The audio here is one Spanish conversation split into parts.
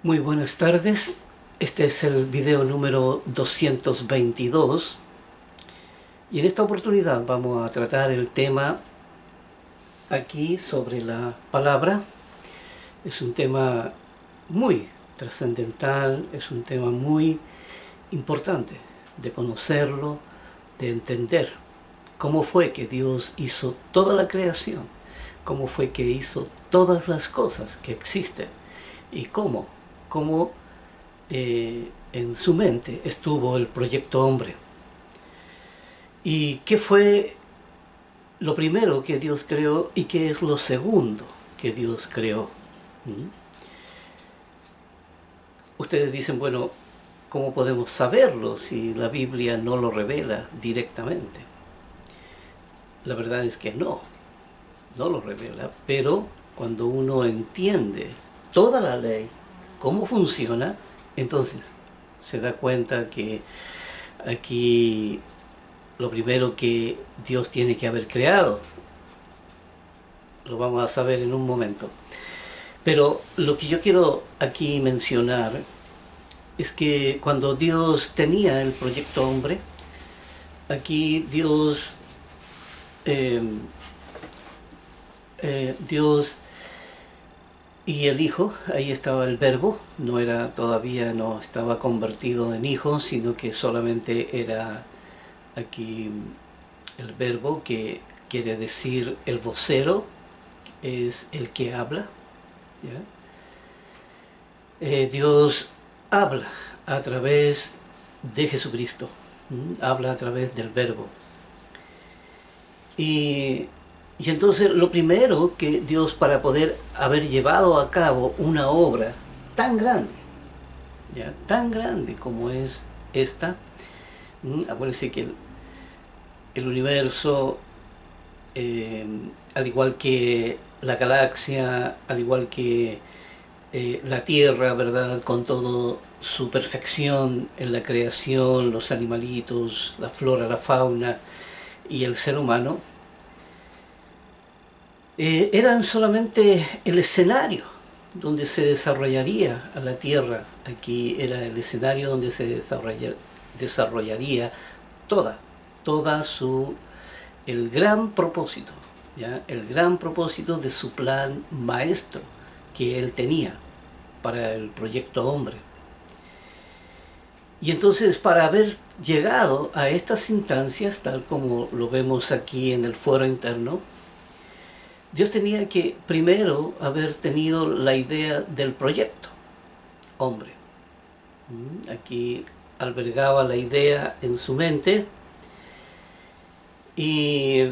Muy buenas tardes, este es el video número 222 y en esta oportunidad vamos a tratar el tema aquí sobre la palabra. Es un tema muy trascendental, es un tema muy importante de conocerlo, de entender cómo fue que Dios hizo toda la creación, cómo fue que hizo todas las cosas que existen y cómo en su mente estuvo el proyecto hombre. ¿Y qué fue lo primero que Dios creó y qué es lo segundo que Dios creó? ¿Mm? Ustedes dicen, bueno, ¿cómo podemos saberlo si la Biblia no lo revela directamente? La verdad es que no lo revela, pero cuando uno entiende toda la ley, cómo funciona, entonces se da cuenta que aquí lo primero que Dios tiene que haber creado, lo vamos a saber en un momento. Pero lo que yo quiero aquí mencionar es que cuando Dios tenía el proyecto hombre, aquí eh, Dios y el Hijo, ahí estaba el Verbo, todavía no estaba convertido en Hijo, sino que solamente era aquí el Verbo, que quiere decir el vocero, es el que habla, ¿ya? Dios habla a través de Jesucristo, habla a través del Verbo. Y, y entonces lo primero que Dios, para poder haber llevado a cabo una obra tan grande, ¿ya? Tan grande como es esta, acuérdense que el universo, eh, al igual que la galaxia, al igual que la tierra, ¿verdad? Con toda su perfección en la creación, los animalitos, la flora, la fauna y el ser humano, eran solamente el escenario donde se desarrollaría a la tierra. Aquí era el escenario donde se desarrollaría toda, toda su, el gran propósito, ¿ya? El gran propósito de su plan maestro que él tenía para el proyecto hombre. Y entonces, para haber llegado a estas instancias, tal como lo vemos aquí en el fuero interno, Dios tenía que primero haber tenido la idea del proyecto hombre. Aquí albergaba la idea en su mente y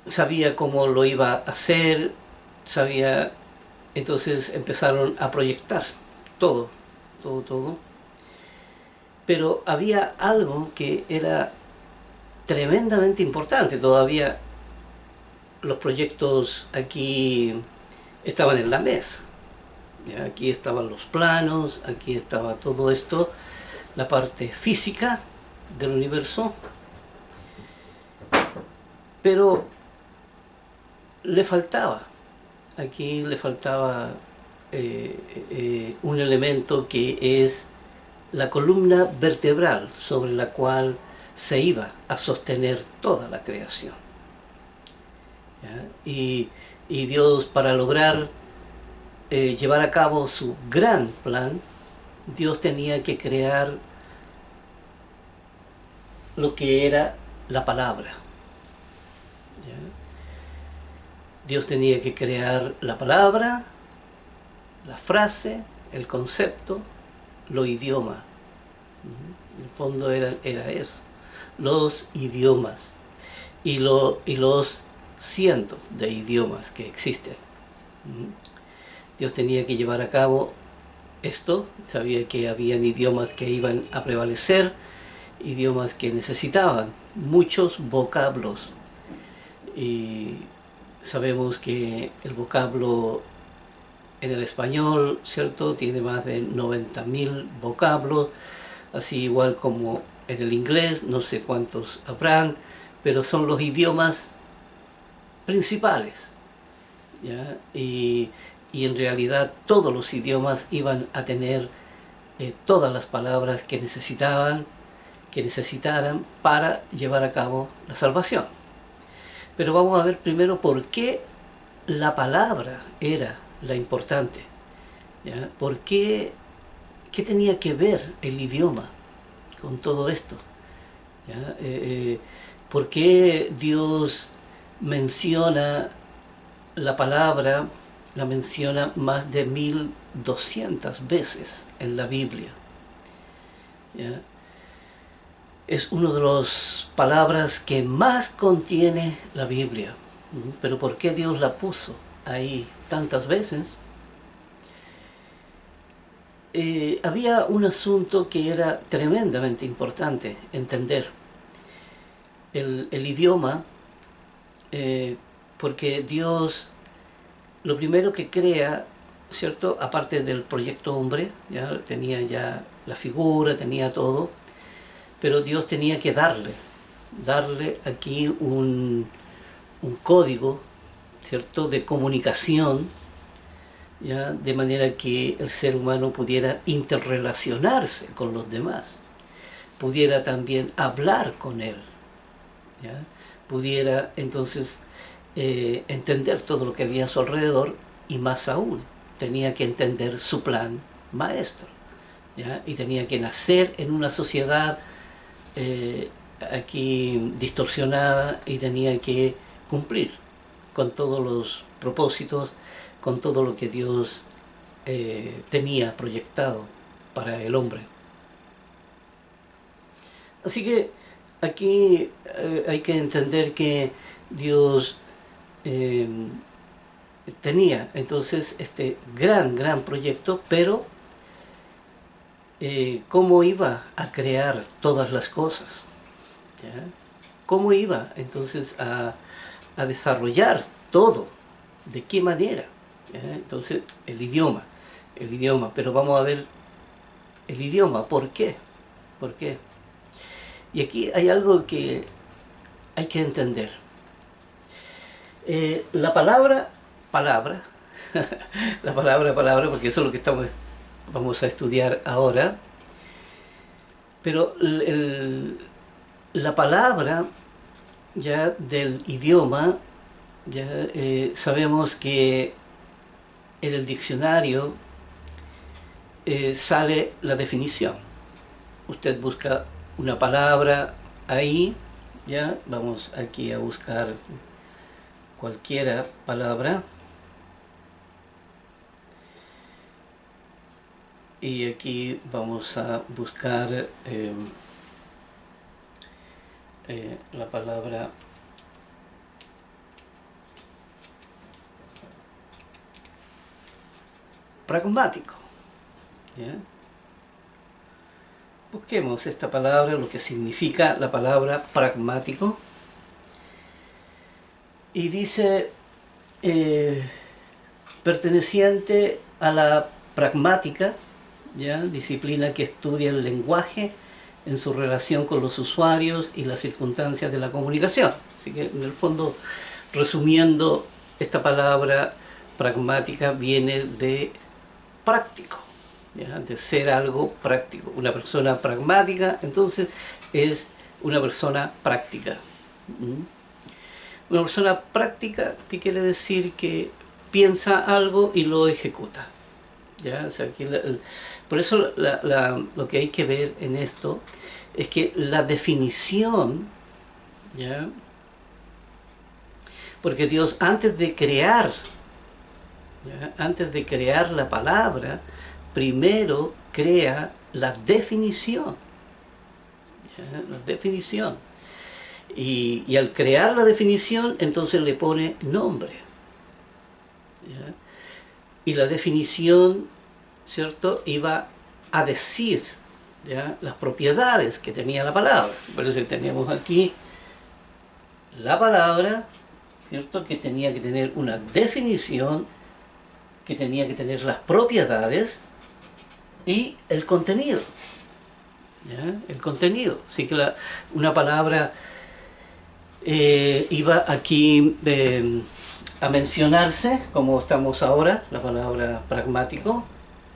sabía cómo lo iba a hacer, sabía. Entonces empezaron a proyectar todo, todo. Pero había algo que era tremendamente importante. Todavía los proyectos aquí estaban en la mesa. ¿Ya? Aquí estaban los planos, aquí estaba todo esto, la parte física del universo, pero le faltaba, aquí le faltaba un elemento que es la columna vertebral sobre la cual se iba a sostener toda la creación. ¿Ya? Y Dios, para lograr llevar a cabo su gran plan, Dios tenía que crear lo que era la palabra. ¿Ya? Dios tenía que crear la palabra, la frase, el concepto, los idiomas. En el fondo era eso, los idiomas y los cientos de idiomas que existen. Dios tenía que llevar a cabo esto, sabía que habían idiomas que iban a prevalecer, idiomas que necesitaban muchos vocablos. Y sabemos que el vocablo en el español, ¿cierto?, tiene más de 90.000 vocablos, así igual como en el inglés, no sé cuántos habrán, pero son los idiomas principales, ¿ya? Y y en realidad todos los idiomas iban a tener todas las palabras que necesitaran para llevar a cabo la salvación. Pero vamos a ver primero por qué la palabra era la importante, ¿ya? ¿Qué tenía que ver el idioma con todo esto? ¿Ya? ¿Por qué Dios menciona la palabra, la menciona más de 1200 veces en la Biblia? ¿Ya? Es una de las palabras que más contiene la Biblia. Pero ¿por qué Dios la puso ahí tantas veces? Había un asunto que era tremendamente importante entender. El idioma, porque Dios lo primero que crea, ¿cierto? Aparte del proyecto hombre, ya tenía ya la figura, tenía todo, pero Dios tenía que darle aquí un código, ¿cierto?, de comunicación, ¿ya? De manera que el ser humano pudiera interrelacionarse con los demás, pudiera también hablar con él, ¿ya? Pudiera entonces entender todo lo que había a su alrededor, y más aún, tenía que entender su plan maestro, ¿ya? Y tenía que nacer en una sociedad aquí distorsionada, y tenía que cumplir con todos los propósitos, con todo lo que Dios tenía proyectado para el hombre. Así que aquí hay que entender que Dios tenía entonces este gran proyecto, pero ¿cómo iba a crear todas las cosas? ¿Ya? ¿Cómo iba entonces a desarrollar todo? ¿De qué manera? ¿Ya? Entonces el idioma, pero vamos a ver el idioma, ¿por qué? ¿Por qué? Y aquí hay algo que hay que entender. La palabra, la palabra, porque eso es lo que vamos a estudiar ahora, pero la palabra ya del idioma, ya sabemos que en el diccionario sale la definición. Usted busca una palabra ahí, ya vamos aquí a buscar cualquiera palabra, y aquí vamos a buscar la palabra pragmático, ¿ya? Busquemos esta palabra, lo que significa la palabra pragmático, y dice perteneciente a la pragmática, ¿ya? Disciplina que estudia el lenguaje en su relación con los usuarios y las circunstancias de la comunicación. Así que en el fondo, resumiendo, esta palabra pragmática viene de práctico, ¿ya? De ser algo práctico. Una persona pragmática entonces es una persona práctica. Una persona práctica, ¿qué quiere decir? Que piensa algo y lo ejecuta, ¿ya? O sea, por eso lo que hay que ver en esto es que la definición, ¿ya? Porque Dios antes de crear, ¿ya? Antes de crear la palabra, primero crea la definición, ¿ya? La definición. Y al crear la definición, entonces le pone nombre, ¿ya? Y la definición, ¿cierto?, iba a decir, ¿ya?, las propiedades que tenía la palabra. Por eso tenemos aquí la palabra, ¿cierto?, que tenía que tener una definición, que tenía que tener las propiedades y el contenido, ¿ya? El contenido. Así que una palabra iba aquí a mencionarse, como estamos ahora, la palabra pragmático,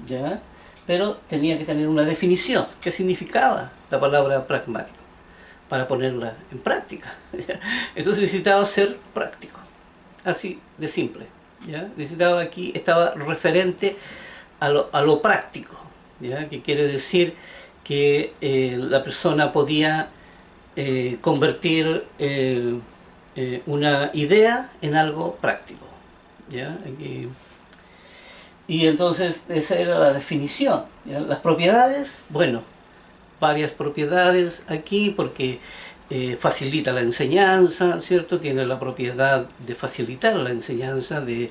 ¿ya? Pero tenía que tener una definición. ¿Qué significaba la palabra pragmático? Para ponerla en práctica. Entonces necesitaba ser práctico, así de simple. ¿Ya? Necesitaba aquí, estaba referente a lo práctico, ¿ya? Que quiere decir que la persona podía convertir una idea en algo práctico. ¿Ya? Y entonces esa era la definición. ¿Ya? Las propiedades, bueno, varias propiedades aquí porque facilita la enseñanza, ¿cierto? Tiene la propiedad de facilitar la enseñanza, de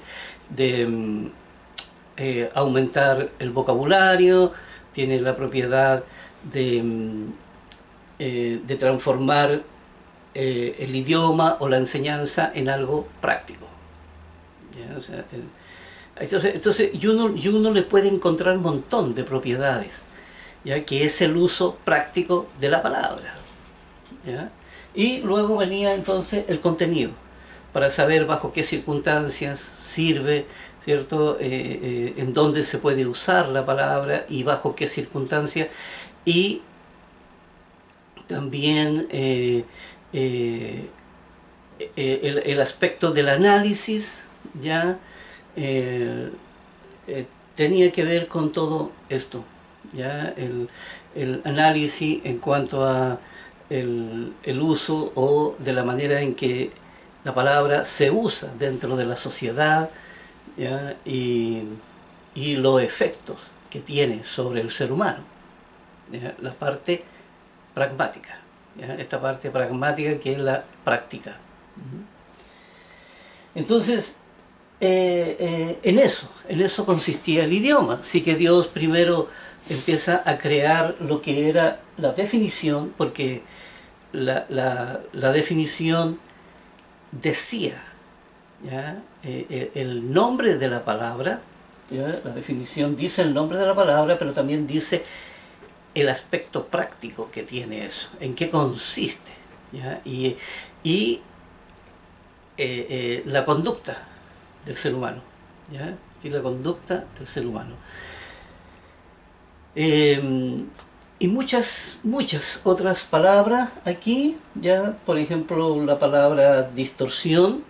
aumentar el vocabulario, tiene la propiedad de transformar el idioma o la enseñanza en algo práctico. ¿Ya? O sea, entonces y uno le puede encontrar un montón de propiedades, ¿ya? Que es el uso práctico de la palabra. ¿Ya? Y luego venía entonces el contenido, para saber bajo qué circunstancias sirve, ¿cierto? En dónde se puede usar la palabra y bajo qué circunstancias. Y también el aspecto del análisis, ¿ya? Tenía que ver con todo esto, ¿ya? El análisis en cuanto a el uso o de la manera en que la palabra se usa dentro de la sociedad, ¿ya? Y los efectos que tiene sobre el ser humano, ¿ya? La parte pragmática, ¿ya? Esta parte pragmática que es la práctica. Entonces, en eso consistía el idioma. Así que Dios primero empieza a crear lo que era la definición, porque la definición decía, ¿ya? El nombre de la palabra, ¿ya? La definición dice el nombre de la palabra, pero también dice el aspecto práctico que tiene eso, en qué consiste, ¿ya? Y la conducta del ser humano, ¿ya? Y la conducta del ser humano. Y muchas otras palabras aquí, ya, por ejemplo, la palabra distorsión,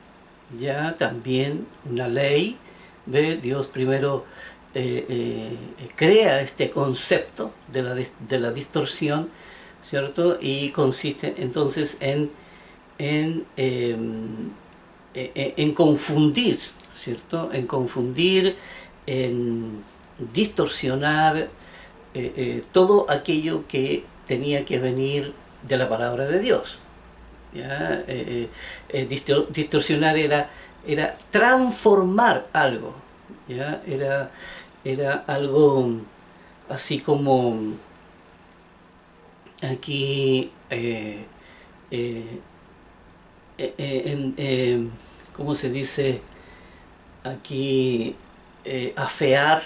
ya, también una ley, ¿ve? Dios primero crea este concepto de la distorsión, ¿cierto? Y consiste entonces en confundir, ¿cierto? En confundir, en distorsionar todo aquello que tenía que venir de la palabra de Dios. ¿Ya? Distorsionar era transformar algo, ¿ya? Era algo así como aquí ¿cómo se dice aquí? Afear,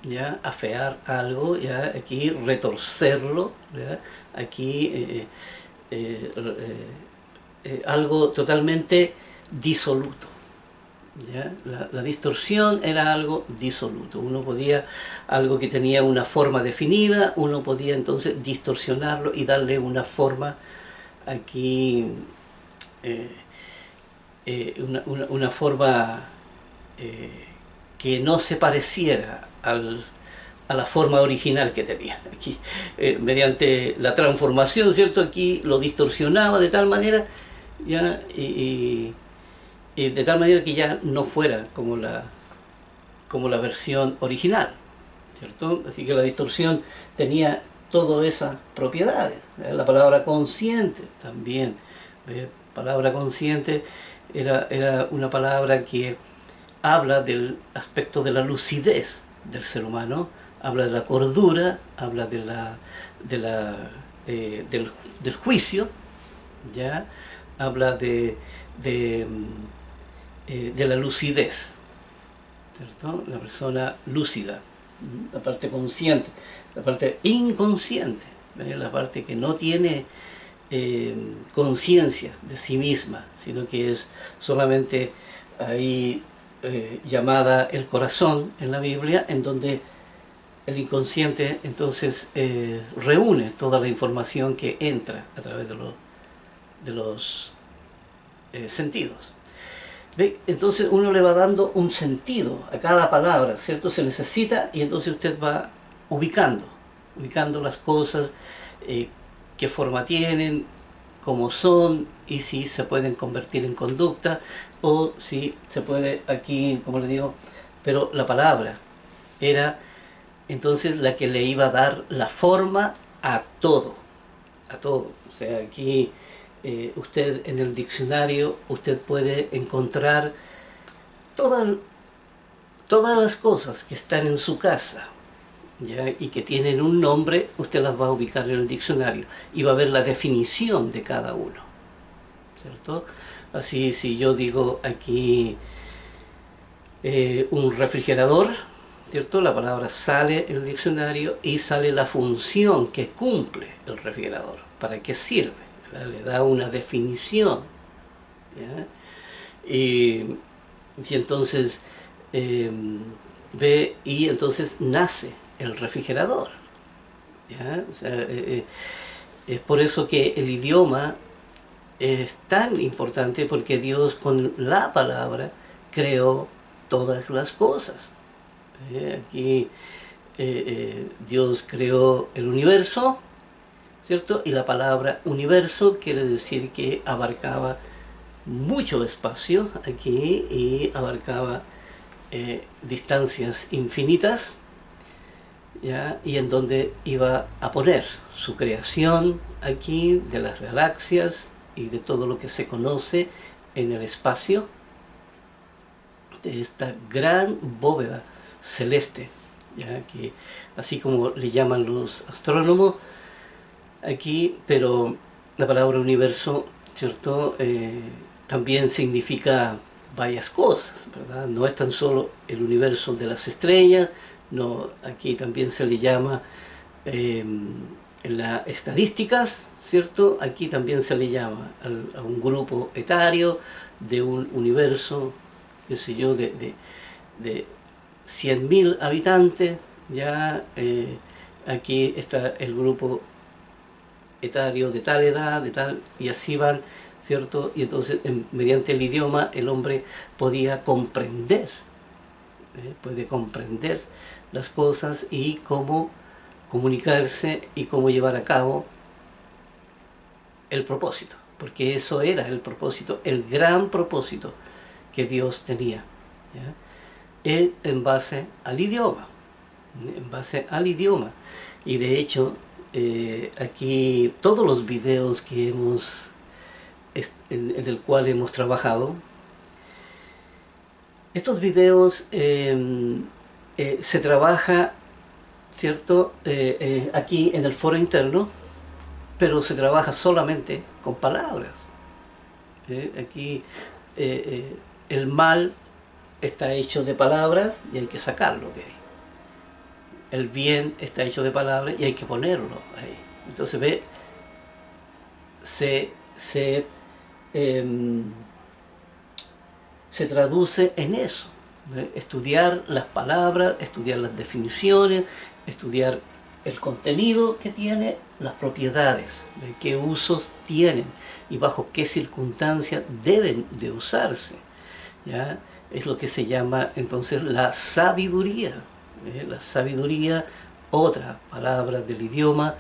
¿ya? Afear algo, ¿ya? Aquí retorcerlo, ¿ya? Aquí algo totalmente disoluto, ¿ya? La distorsión era algo disoluto. Uno podía, algo que tenía una forma definida, uno podía entonces distorsionarlo y darle una forma aquí, una forma que no se pareciera a la forma original que tenía. Aquí, mediante la transformación, ¿cierto? Aquí lo distorsionaba de tal manera, ¿ya? Y de tal manera que ya no fuera como la versión original, ¿cierto? Así que la distorsión tenía todas esas propiedades. La palabra consciente también. Palabra consciente era una palabra que habla del aspecto de la lucidez del ser humano, habla de la cordura, habla del juicio, ¿ya? Habla de la lucidez, ¿cierto? La persona lúcida, la parte consciente, la parte inconsciente, la parte que no tiene conciencia de sí misma, sino que es solamente ahí llamada el corazón en la Biblia, en donde el inconsciente entonces reúne toda la información que entra a través de los sentidos. ¿Ve? Entonces uno le va dando un sentido a cada palabra, ¿cierto? Se necesita, y entonces usted va ubicando las cosas, eh, qué forma tienen, cómo son, y si se pueden convertir en conducta, o si se puede aquí, como le digo, pero la palabra era entonces la que le iba a dar la forma a todo, a todo. O sea, aquí usted en el diccionario, usted puede encontrar todas, todas las cosas que están en su casa, ¿ya? Y que tienen un nombre, usted las va a ubicar en el diccionario y va a ver la definición de cada uno, ¿cierto? Así, si yo digo aquí un refrigerador, ¿cierto? La palabra sale en el diccionario y sale la función que cumple el refrigerador, para qué sirve, ¿verdad? Le da una definición, ¿ya? Y entonces eh, ve, y entonces nace el refrigerador, ¿ya? O sea, es por eso que el idioma es tan importante, porque Dios con la palabra creó todas las cosas. Aquí Dios creó el universo, ¿cierto? Y la palabra universo quiere decir que abarcaba mucho espacio aquí y abarcaba distancias infinitas, ¿ya? Y en donde iba a poner su creación aquí de las galaxias y de todo lo que se conoce en el espacio, de esta gran bóveda celeste, ¿ya? Que así como le llaman los astrónomos aquí, pero la palabra universo, ¿cierto? También significa varias cosas, ¿verdad? No es tan solo el universo de las estrellas, no, aquí también se le llama en las estadísticas, ¿cierto? Aquí también se le llama a un grupo etario de un universo, qué sé yo, de 100.000 habitantes, ya aquí está el grupo etario de tal edad, de tal, y así van, ¿cierto? Y entonces mediante el idioma el hombre podía comprender, puede comprender las cosas y cómo comunicarse y cómo llevar a cabo el propósito, porque eso era el propósito, el gran propósito que Dios tenía, ¿ya? En base al idioma, en base al idioma. Y de hecho, aquí todos los videos que hemos, en el cual hemos trabajado, estos videos se trabaja, ¿cierto? Aquí en el foro interno, pero se trabaja solamente con palabras. Aquí el mal está hecho de palabras y hay que sacarlo de ahí. El bien está hecho de palabras y hay que ponerlo ahí. Entonces ve, se, eh, se traduce en eso. ¿Ve? Estudiar las palabras, estudiar las definiciones, estudiar el contenido que tiene, las propiedades, ¿ve? Qué usos tienen y bajo qué circunstancias deben de usarse, ¿ya? Es lo que se llama entonces la sabiduría. La sabiduría, otra palabra del idioma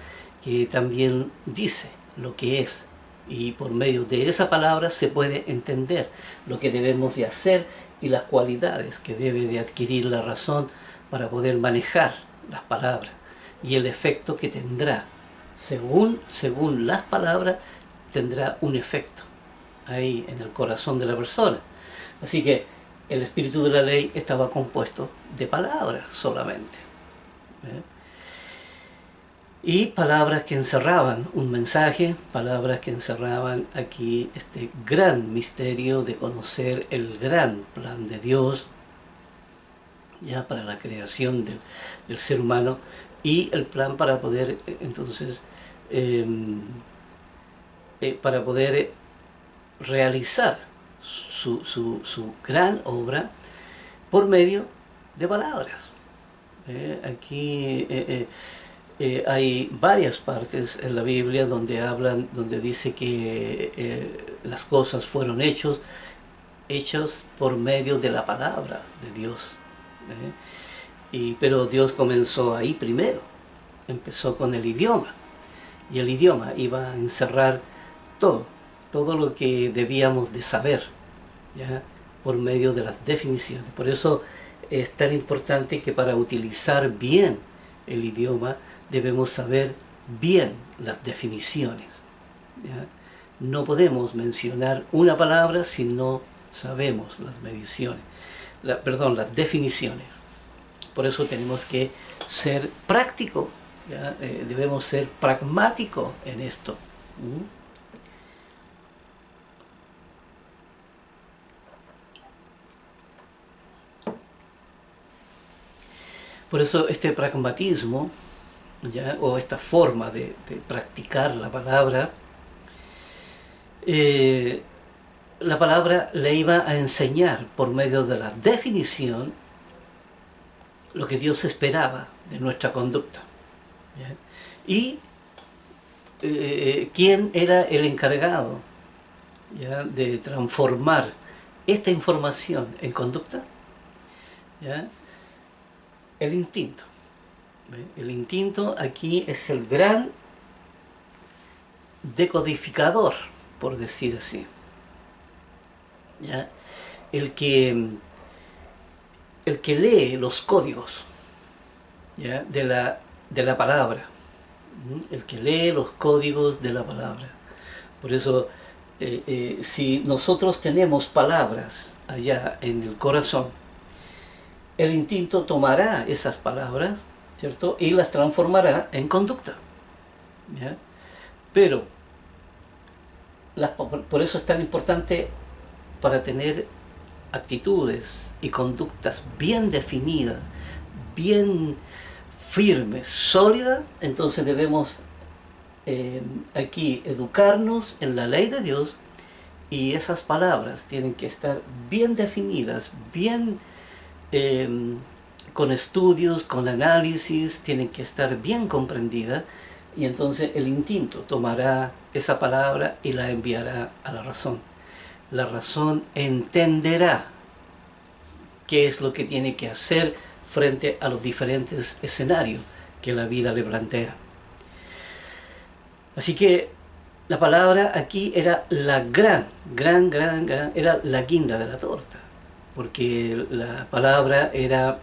que también dice lo que es, y por medio de esa palabra se puede entender lo que debemos de hacer y las cualidades que debe de adquirir la razón para poder manejar las palabras y el efecto que tendrá. Según las palabras tendrá un efecto ahí en el corazón de la persona. Así que el espíritu de la ley estaba compuesto de palabras solamente, ¿eh? Y palabras que encerraban un mensaje, palabras que encerraban aquí este gran misterio de conocer el gran plan de Dios, ya para la creación del ser humano, y el plan para poder entonces para poder realizar su gran obra por medio de palabras. Aquí hay varias partes en la Biblia donde hablan, donde dice que las cosas fueron hechas por medio de la palabra de Dios. Pero Dios comenzó ahí primero, empezó con el idioma, y el idioma iba a encerrar todo lo que debíamos de saber, ¿ya? Por medio de las definiciones. Por eso es tan importante que para utilizar bien el idioma debemos saber bien las definiciones, ¿ya? No podemos mencionar una palabra si no sabemos las mediciones, las definiciones. Por eso tenemos que ser prácticos, ¿ya? Debemos ser pragmáticos en esto. Por eso este pragmatismo, ¿ya? O esta forma de practicar la palabra le iba a enseñar por medio de la definición lo que Dios esperaba de nuestra conducta, ¿ya? Y quién era el encargado, ¿ya? De transformar esta información en conducta, ¿ya? El instinto. El instinto aquí es el gran decodificador, por decir así, ¿ya? El que lee los códigos, ¿ya? de la palabra, el que lee los códigos de la palabra. Por eso, si nosotros tenemos palabras allá en el corazón, el instinto tomará esas palabras, ¿cierto? Y las transformará en conducta, ¿ya? Pero por eso es tan importante, para tener actitudes y conductas bien definidas, bien firmes, sólidas. Entonces debemos aquí educarnos en la ley de Dios, y esas palabras tienen que estar bien definidas, bien con estudios, con análisis, tienen que estar bien comprendidas, y entonces el instinto tomará esa palabra y la enviará a la razón. La razón entenderá qué es lo que tiene que hacer frente a los diferentes escenarios que la vida le plantea. Así que la palabra aquí era la gran, era la guinda de la torta, porque la palabra era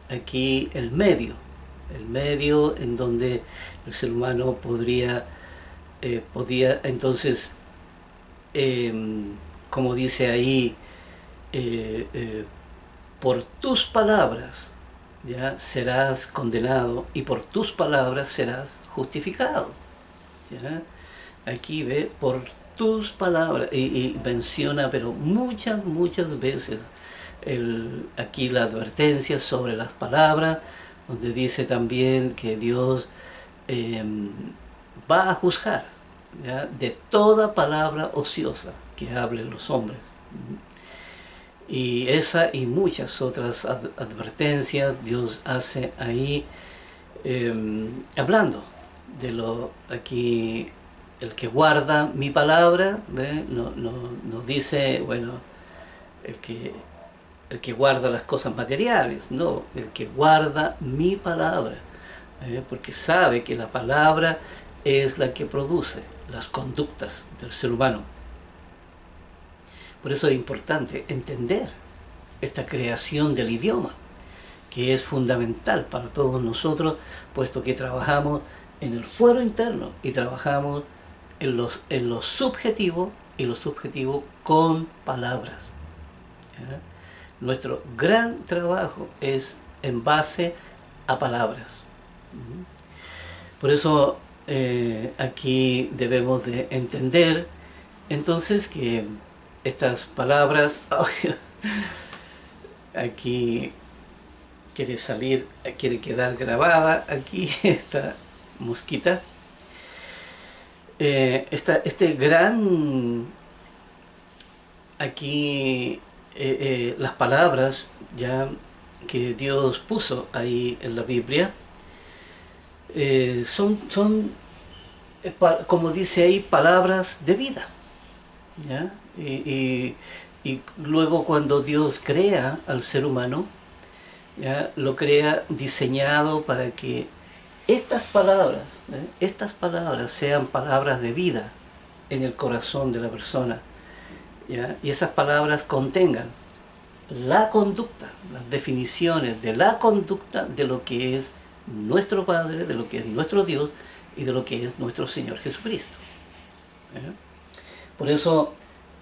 aquí el medio en donde el ser humano podía entonces, como dice ahí, por tus palabras, ¿ya? Serás condenado, y por tus palabras serás justificado, ¿ya? Aquí ve, por tus palabras, y menciona, pero muchas veces aquí la advertencia sobre las palabras, donde dice también que Dios va a juzgar, ¿ya? De toda palabra ociosa que hablen los hombres. Y esa y muchas otras advertencias Dios hace ahí, hablando de aquí, el que guarda mi palabra, ¿ve? No dice, bueno, el que guarda las cosas materiales, no, el que guarda mi palabra, porque sabe que la palabra es la que produce las conductas del ser humano. Por eso es importante entender esta creación del idioma, que es fundamental para todos nosotros, puesto que trabajamos en el fuero interno y trabajamos en lo subjetivo, y lo subjetivo con palabras, ¿ya? Nuestro gran trabajo es en base a palabras. Por eso aquí debemos de entender entonces que estas palabras aquí quiere quedar grabada aquí esta mosquita, este gran aquí las palabras ya que Dios puso ahí en la Biblia son como dice ahí, palabras de vida, ¿ya? Y luego cuando Dios crea al ser humano, ¿ya? Lo crea diseñado para que estas palabras sean palabras de vida en el corazón de la persona, ¿ya? Y esas palabras contengan la conducta, las definiciones de la conducta de lo que es nuestro Padre, de lo que es nuestro Dios y de lo que es nuestro Señor Jesucristo. ¿Eh? Por eso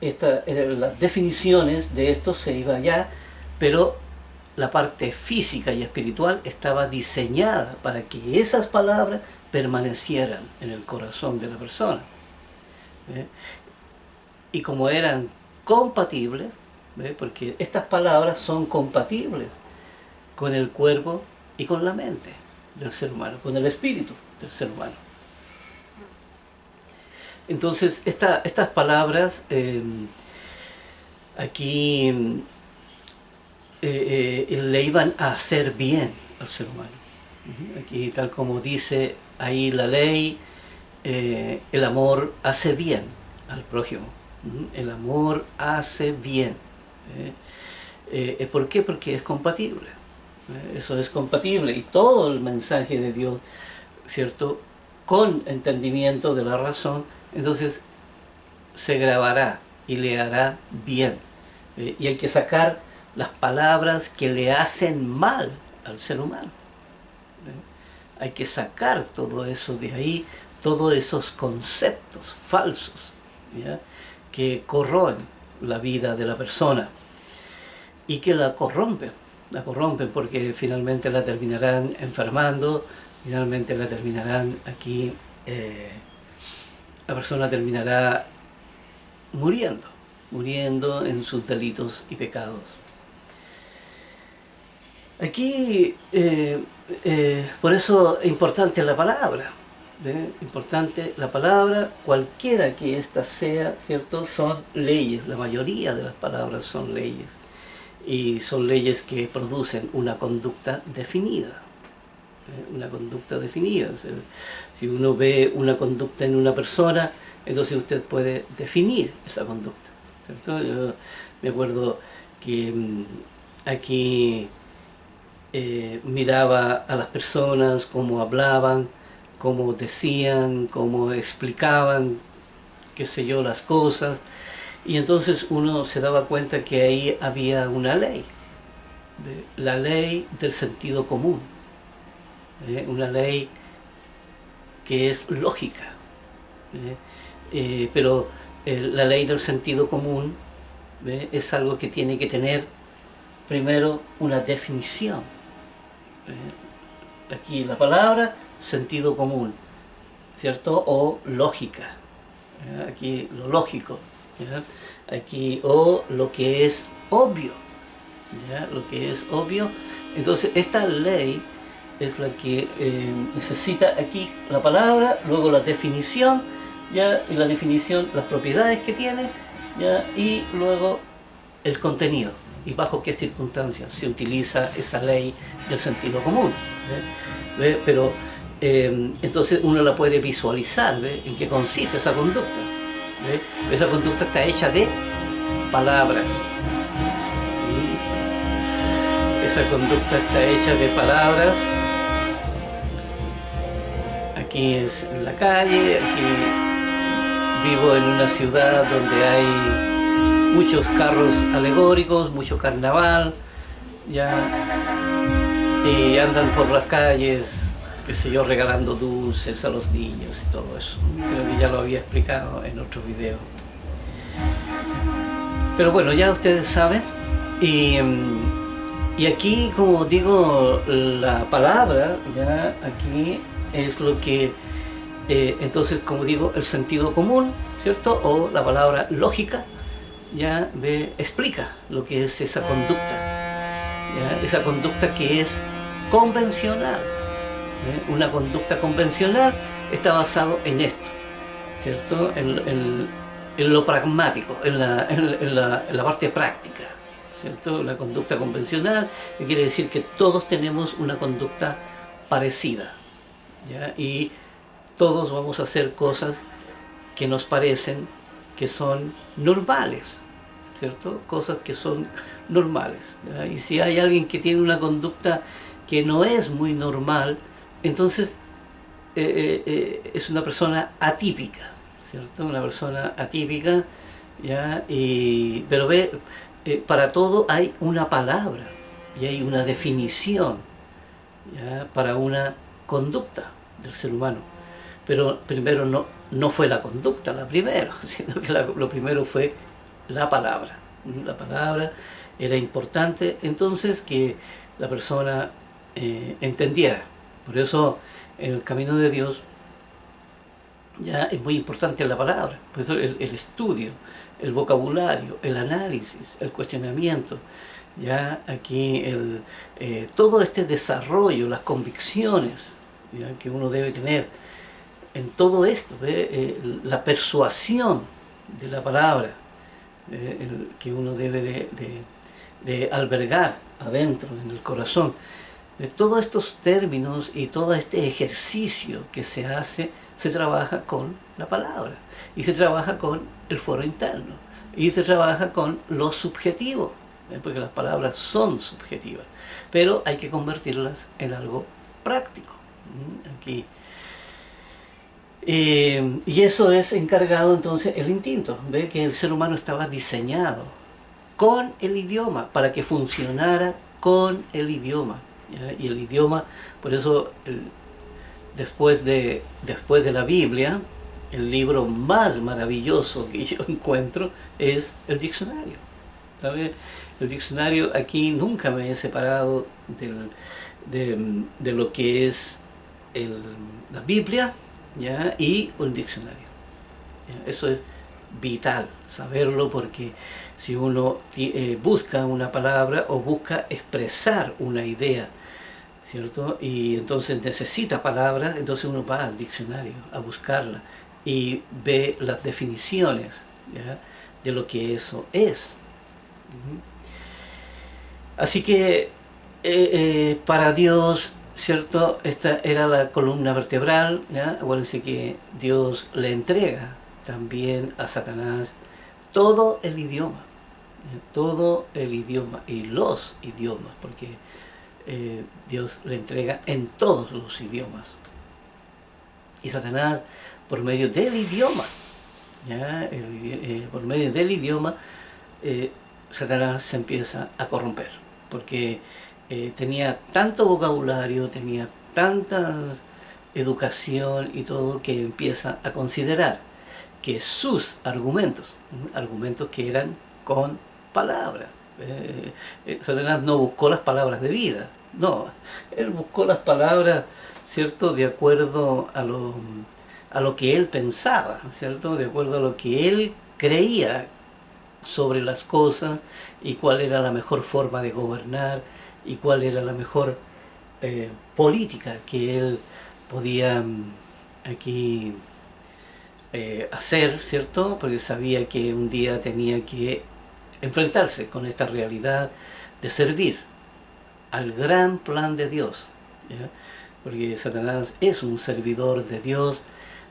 las definiciones de esto se iban allá, pero la parte física y espiritual estaba diseñada para que esas palabras permanecieran en el corazón de la persona. ¿Eh? Y como eran compatibles, ¿eh? Porque estas palabras son compatibles con el cuerpo y con la mente del ser humano, con el espíritu del ser humano. Entonces, estas palabras aquí le iban a hacer bien al ser humano. Aquí, tal como dice ahí la ley, el amor hace bien al prójimo. El amor hace bien. ¿Por qué? Porque es compatible. Eso es compatible. Y todo el mensaje de Dios, ¿cierto?, con entendimiento de la razón, entonces se grabará y le hará bien. Y hay que sacar las palabras que le hacen mal al ser humano. Hay que sacar todo eso de ahí, todos esos conceptos falsos, ¿ya?, que corroen la vida de la persona y que la corrompen porque finalmente la terminarán enfermando, finalmente la terminarán aquí, la persona terminará muriendo en sus delitos y pecados. Aquí, por eso es importante la palabra, importante la palabra, cualquiera que ésta sea, ¿cierto? Son leyes, la mayoría de las palabras son leyes, y son leyes que producen una conducta definida, una conducta definida. O sea, si uno ve una conducta en una persona, entonces usted puede definir esa conducta, ¿cierto? Yo me acuerdo que aquí miraba a las personas, cómo hablaban, cómo decían, cómo explicaban, qué sé yo, las cosas, y entonces uno se daba cuenta que ahí había una ley, la ley del sentido común, una ley que es lógica, pero la ley del sentido común es algo que tiene que tener primero una definición. Aquí la palabra sentido común, ¿cierto? O lógica. Aquí lo lógico. ¿Ya? Aquí, o lo que es obvio. ¿Ya? Lo que es obvio. Entonces esta ley es la que necesita aquí la palabra, luego la definición, ¿ya? Y la definición, las propiedades que tiene, ¿ya? Y luego el contenido. Y bajo qué circunstancias se utiliza esa ley del sentido común. Pero entonces uno la puede visualizar, en qué consiste esa conducta. Esa conducta está hecha de palabras. Esa conducta está hecha de palabras. Aquí es en la calle, aquí vivo en una ciudad donde hay muchos carros alegóricos, mucho carnaval, ya, y andan por las calles, qué sé yo, regalando dulces a los niños y todo eso. Creo que ya lo había explicado en otro video. Pero bueno, ya ustedes saben, y aquí, como digo, la palabra, ya, aquí es lo que, entonces, como digo, el sentido común, ¿cierto? O la palabra lógica, ya explica lo que es esa conducta, ¿ya? Esa conducta que es convencional. Una conducta convencional está basado en esto, ¿cierto? en lo pragmático, en la parte práctica, ¿cierto? La conducta convencional, que quiere decir que todos tenemos una conducta parecida, ¿ya? Y todos vamos a hacer cosas que nos parecen que son normales, ¿cierto? Cosas que son normales, ¿ya? Y si hay alguien que tiene una conducta que no es muy normal, entonces es una persona atípica, ¿cierto? Una persona atípica, ¿ya? Pero ve, para todo hay una palabra y hay una definición, ¿ya? Para una conducta del ser humano. Pero primero no fue la conducta la primera, sino que lo primero fue la palabra. La palabra era importante entonces que la persona entendiera. Por eso en el camino de Dios ya es muy importante la palabra, por eso el estudio, el vocabulario, el análisis, el cuestionamiento, ya aquí todo este desarrollo, las convicciones, ya, que uno debe tener en todo esto, la persuasión de la palabra, que uno debe de albergar adentro, en el corazón. De todos estos términos y todo este ejercicio que se hace, se trabaja con la palabra, y se trabaja con el foro interno, y se trabaja con lo subjetivo, porque las palabras son subjetivas, pero hay que convertirlas en algo práctico. Aquí. Y eso es encargado entonces el instinto. Ve que el ser humano estaba diseñado con el idioma, para que funcionara con el idioma, ¿ya? Y el idioma, por eso después de la Biblia, el libro más maravilloso que yo encuentro es el diccionario, ¿sabe? El diccionario, aquí nunca me he separado de lo que es la Biblia, ¿ya? Y un diccionario, ¿ya? Eso es vital saberlo, porque si uno busca una palabra o busca expresar una idea, ¿cierto? Y entonces necesita palabras, entonces uno va al diccionario a buscarla y ve las definiciones, ¿ya? De lo que eso es. Así que para Dios, ¿cierto? Esta era la columna vertebral, ¿ya? Acuérdense que Dios le entrega también a Satanás todo el idioma, ¿ya? Todo el idioma y los idiomas, porque Dios le entrega en todos los idiomas. Y Satanás, por medio del idioma, ¿ya? Por medio del idioma, Satanás se empieza a corromper, porque tenía tanto vocabulario, tenía tanta educación y todo, que empieza a considerar que sus argumentos que eran con palabras, Satanás no buscó las palabras de vida, no, él buscó las palabras, ¿cierto?, de acuerdo a lo que él pensaba, ¿cierto?, de acuerdo a lo que él creía sobre las cosas, y cuál era la mejor forma de gobernar, y cuál era la mejor política que él podía aquí hacer, ¿cierto? Porque sabía que un día tenía que enfrentarse con esta realidad de servir al gran plan de Dios, ¿ya? Porque Satanás es un servidor de Dios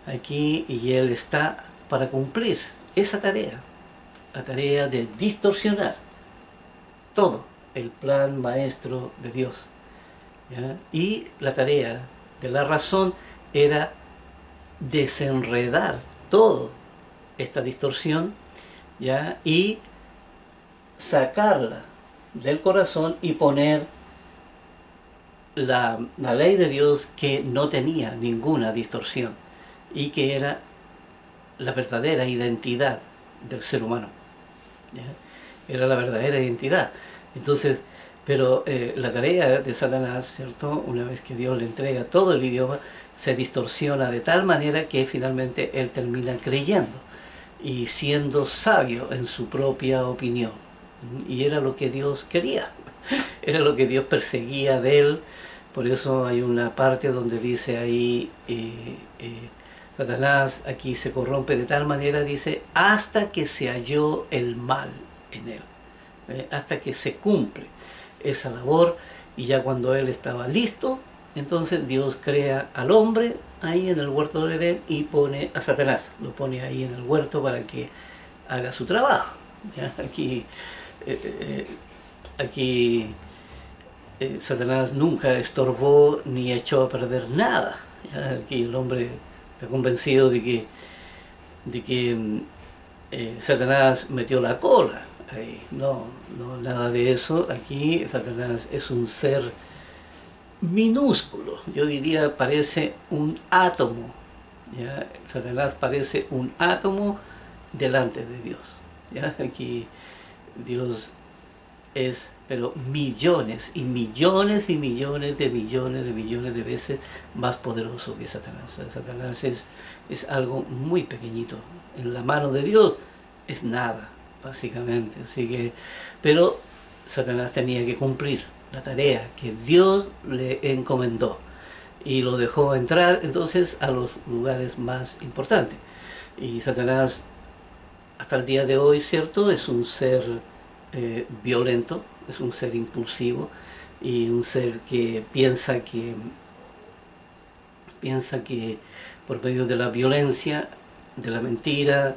aquí, y él está para cumplir esa tarea, la tarea de distorsionar todo el plan maestro de Dios, ¿ya? Y la tarea de la razón era desenredar toda esta distorsión, ¿ya? Y sacarla del corazón y poner la ley de Dios, que no tenía ninguna distorsión y que era la verdadera identidad del ser humano, ¿ya? Era la verdadera identidad. Entonces, pero la tarea de Satanás, ¿cierto?, una vez que Dios le entrega todo el idioma, se distorsiona de tal manera que finalmente él termina creyendo y siendo sabio en su propia opinión. Y era lo que Dios quería, era lo que Dios perseguía de él. Por eso hay una parte donde dice ahí, Satanás aquí se corrompe de tal manera, dice, hasta que se halló el mal en él, hasta que se cumple esa labor, y ya cuando él estaba listo, entonces Dios crea al hombre ahí en el huerto del Edén y pone a Satanás, lo pone ahí en el huerto para que haga su trabajo. ¿Ya? Aquí Satanás nunca estorbó ni echó a perder nada. ¿Ya? Aquí el hombre está convencido de que Satanás metió la cola ahí. No, no, nada de eso. Aquí Satanás es un ser minúsculo, yo diría parece un átomo. ¿Ya? Satanás parece un átomo delante de Dios. ¿Ya? Aquí Dios es, pero millones y millones y millones de millones de millones de veces más poderoso que Satanás. Satanás es algo muy pequeñito. En la mano de Dios es nada, básicamente. Así que, pero Satanás tenía que cumplir la tarea que Dios le encomendó y lo dejó entrar entonces a los lugares más importantes. Y Satanás hasta el día de hoy, ¿cierto? Es un ser violento, es un ser impulsivo y un ser que piensa que por medio de la violencia, de la mentira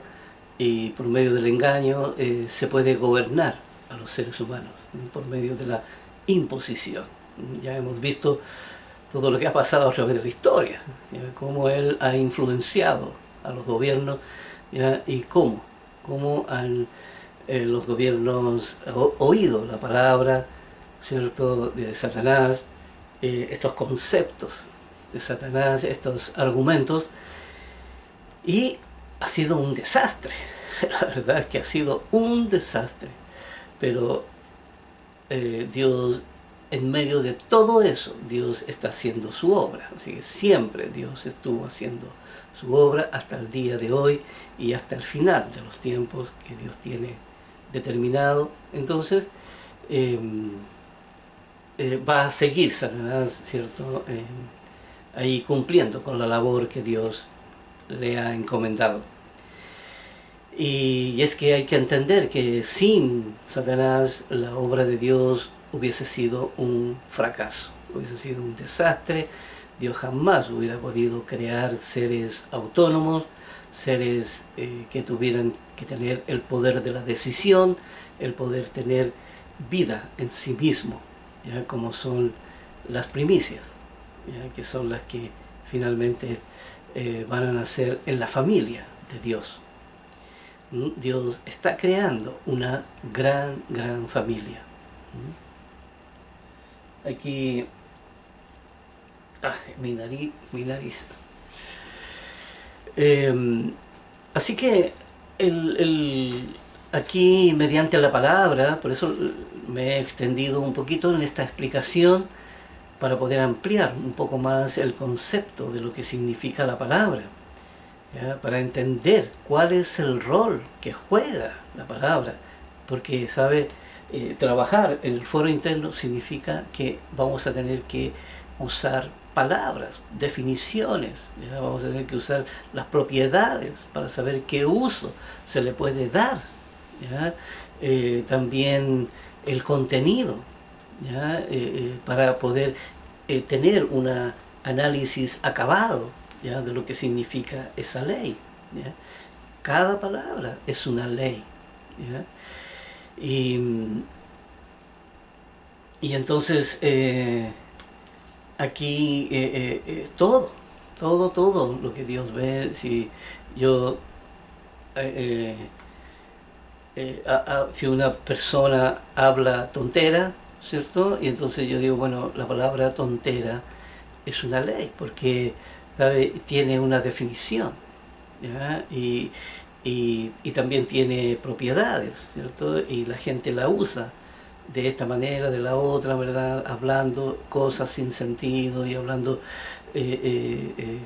y por medio del engaño se puede gobernar a los seres humanos, por medio de la imposición. Ya hemos visto todo lo que ha pasado a través de la historia, ¿ya? Cómo él ha influenciado a los gobiernos, ¿ya? Y cómo han los gobiernos oído la palabra, ¿cierto?, de Satanás, estos conceptos de Satanás, estos argumentos, y ha sido un desastre. La verdad es que ha sido un desastre, pero Dios, en medio de todo eso, Dios está haciendo su obra. Así que siempre Dios estuvo haciendo su obra hasta el día de hoy y hasta el final de los tiempos que Dios tiene determinado. Entonces va a seguir Satanás, ¿cierto?, ahí cumpliendo con la labor que Dios le ha encomendado. Y es que hay que entender que sin Satanás la obra de Dios hubiese sido un fracaso, hubiese sido un desastre. Dios jamás hubiera podido crear seres autónomos, seres que tuvieran que tener el poder de la decisión, el poder tener vida en sí mismo, ¿ya? Como son las primicias, ¿ya? Que son las que finalmente van a nacer en la familia de Dios. Dios está creando una gran familia. Aquí, mi nariz. Así que aquí mediante la palabra, por eso me he extendido un poquito en esta explicación para poder ampliar un poco más el concepto de lo que significa la palabra. ¿Ya? Para entender cuál es el rol que juega la palabra, porque sabe, trabajar en el foro interno significa que vamos a tener que usar palabras, definiciones, ¿ya? Vamos a tener que usar las propiedades para saber qué uso se le puede dar, ¿ya? También el contenido, ¿ya? Para poder tener un análisis acabado, ¿ya? De lo que significa esa ley, ¿ya? Cada palabra es una ley, ¿ya? Y entonces aquí todo lo que Dios ve. Si yo si una persona habla tontera, ¿cierto? Y entonces yo digo, bueno, la palabra tontera es una ley, porque, ¿sabe?, tiene una definición, ¿ya? Y también tiene propiedades, ¿cierto? Y la gente la usa de esta manera, de la otra, ¿verdad? Hablando cosas sin sentido y hablando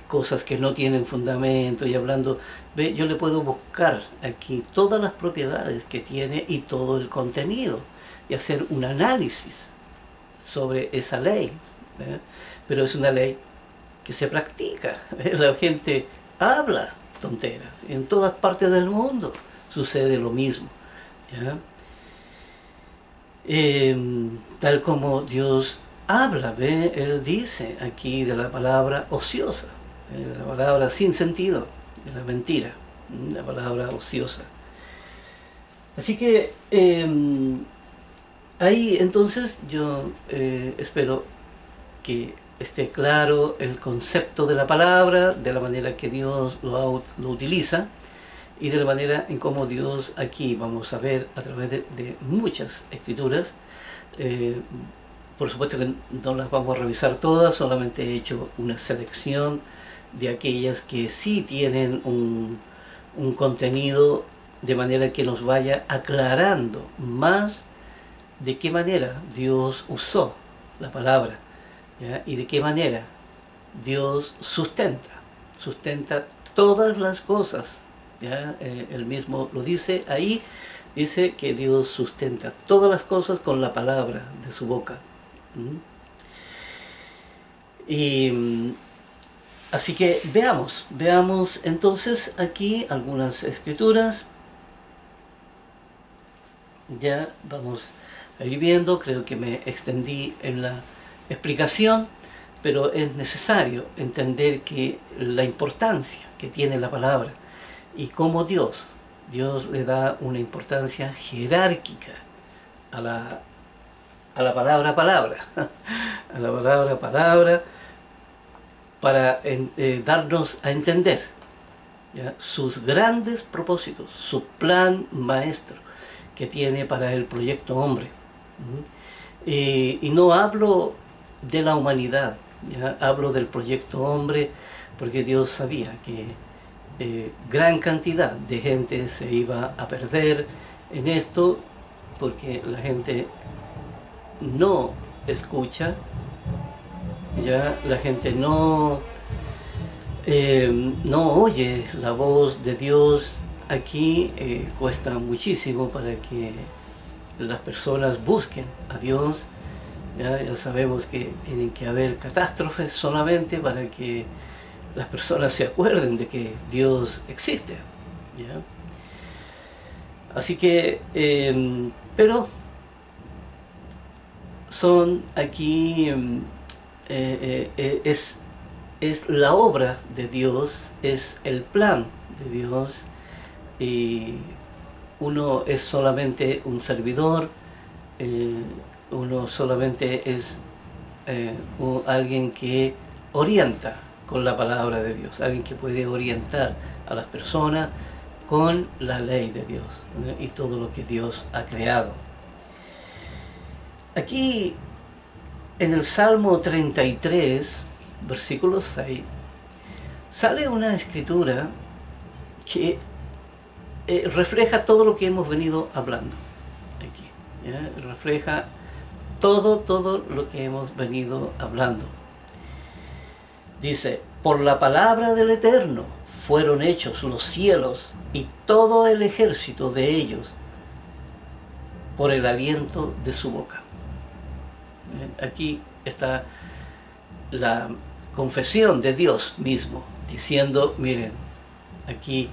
cosas que no tienen fundamento y hablando... ¿Ve? Yo le puedo buscar aquí todas las propiedades que tiene y todo el contenido y hacer un análisis sobre esa ley, ¿ve? Pero es una ley que se practica, ¿ve? La gente habla tonteras. En todas partes del mundo sucede lo mismo, ¿ya? Tal como Dios habla, ¿ve? Él dice aquí de la palabra ociosa, de la palabra sin sentido, de la mentira, la palabra ociosa. Así que ahí entonces yo espero que esté claro el concepto de la palabra, de la manera que Dios lo utiliza y de la manera en cómo Dios aquí vamos a ver a través de muchas escrituras. Eh, por supuesto que no las vamos a revisar todas, solamente he hecho una selección de aquellas que sí tienen un contenido de manera que nos vaya aclarando más de qué manera Dios usó la palabra, ¿ya? Y de qué manera Dios sustenta todas las cosas, ¿ya? Él mismo lo dice ahí, dice que Dios sustenta todas las cosas con la palabra de su boca. Y así que veamos entonces aquí algunas escrituras. Ya vamos a ir viendo, creo que me extendí en la explicación, pero es necesario entender que la importancia que tiene la palabra y cómo Dios le da una importancia jerárquica a la palabra a la palabra para darnos a entender, ¿ya? Sus grandes propósitos, su plan maestro que tiene para el proyecto hombre. Y no hablo de la humanidad, ¿ya? Hablo del proyecto hombre porque Dios sabía que gran cantidad de gente se iba a perder en esto porque la gente no escucha, ya la gente no oye la voz de Dios. Aquí cuesta muchísimo para que las personas busquen a Dios. Ya sabemos que tienen que haber catástrofes solamente para que las personas se acuerden de que Dios existe, ¿ya? Así que, pero son aquí, es la obra de Dios, es el plan de Dios, y uno es solamente un servidor, uno solamente es alguien que orienta con la palabra de Dios, alguien que puede orientar a las personas con la ley de Dios, y todo lo que Dios ha creado. Aquí en el Salmo 33, versículo 6, sale una escritura que refleja todo lo que hemos venido hablando aquí, ¿ya? Refleja todo lo que hemos venido hablando. Dice: por la palabra del Eterno fueron hechos los cielos y todo el ejército de ellos, por el aliento de su boca. Aquí está la confesión de Dios mismo, diciendo, miren, aquí,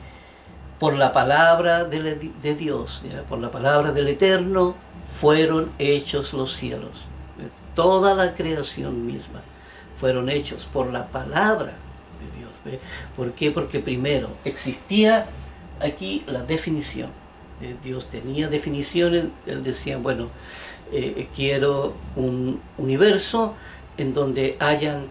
por la palabra de Dios, ¿ya? Por la palabra del Eterno fueron hechos los cielos. Toda la creación misma fueron hechos por la palabra de Dios. ¿Ve? ¿Por qué? Porque primero existía aquí la definición. Dios tenía definiciones. Él decía, bueno, quiero un universo en donde hayan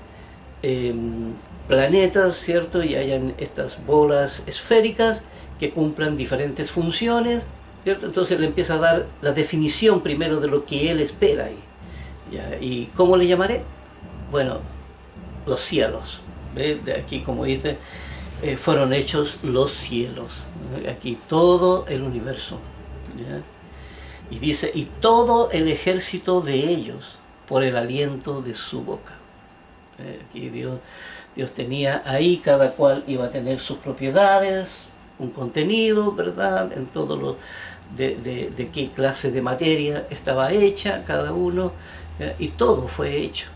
planetas, ¿cierto? Y hayan estas bolas esféricas que cumplan diferentes funciones, ¿cierto? Entonces le empieza a dar la definición primero de lo que él espera ahí, ¿ya? ¿Y cómo le llamaré? Bueno, los cielos. ¿Ves? De aquí, como dice, fueron hechos los cielos. Aquí todo el universo, ¿ya? Y dice, y todo el ejército de ellos por el aliento de su boca. Aquí Dios tenía ahí, cada cual iba a tener sus propiedades, un contenido, ¿verdad? En todo lo de qué clase de materia estaba hecha cada uno, y todo fue hecho.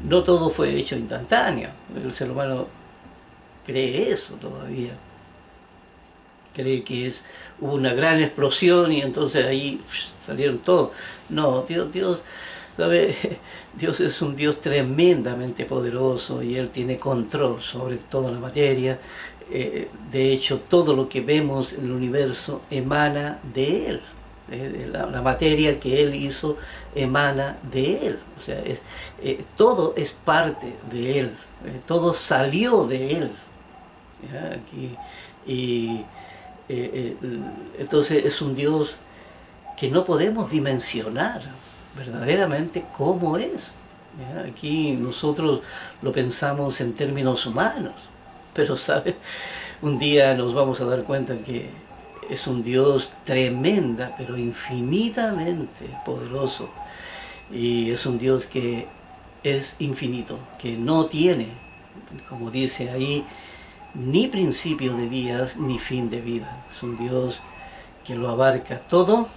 No todo fue hecho instantáneo. El ser humano cree eso todavía. Cree que hubo una gran explosión y entonces ahí salieron todos. No, Dios, ¿sabe? Dios es un Dios tremendamente poderoso y Él tiene control sobre toda la materia. De hecho, todo lo que vemos en el universo emana de Él. La materia que Él hizo emana de Él. O sea, todo es parte de Él. Todo salió de Él. ¿Ya? Aquí, y entonces es un Dios que no podemos dimensionar verdaderamente cómo es. ¿Ya? Aquí nosotros lo pensamos en términos humanos, pero ¿sabe? Un día nos vamos a dar cuenta que es un Dios tremenda, pero infinitamente poderoso. Y es un Dios que es infinito, que no tiene, como dice ahí, ni principio de días ni fin de vida. Es un Dios que lo abarca todo